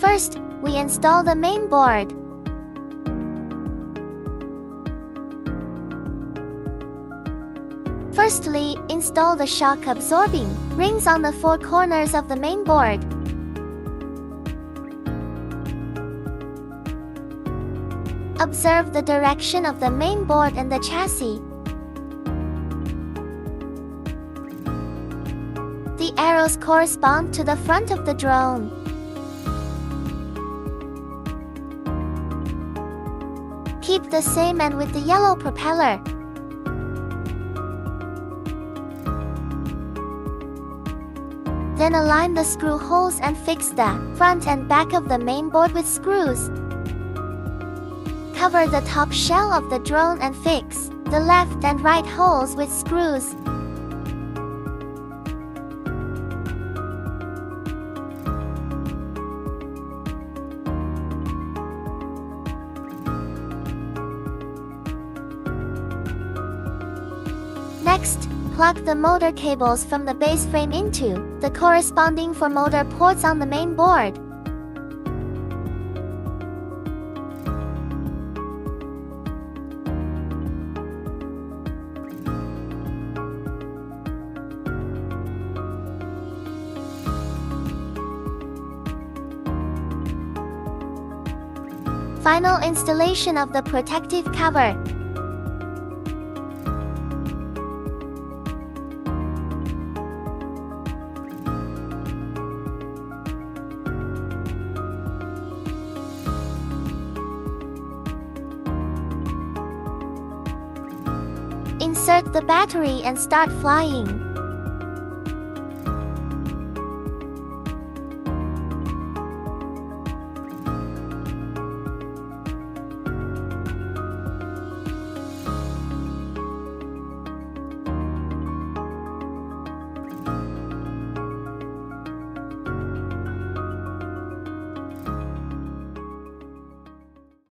First, we install the main board. Firstly, install the shock-absorbing rings on the 4 corners of the main board. Observe the direction of the main board and the chassis. The arrows correspond to the front of the drone. Keep the same and with the yellow propeller. Then align the screw holes and fix the front and back of the main board with screws. Cover the top shell of the drone and fix the left and right holes with screws. Next, plug the motor cables from the base frame into the corresponding 4 motor ports on the main board. Final installation of the protective cover. Insert the battery and start flying.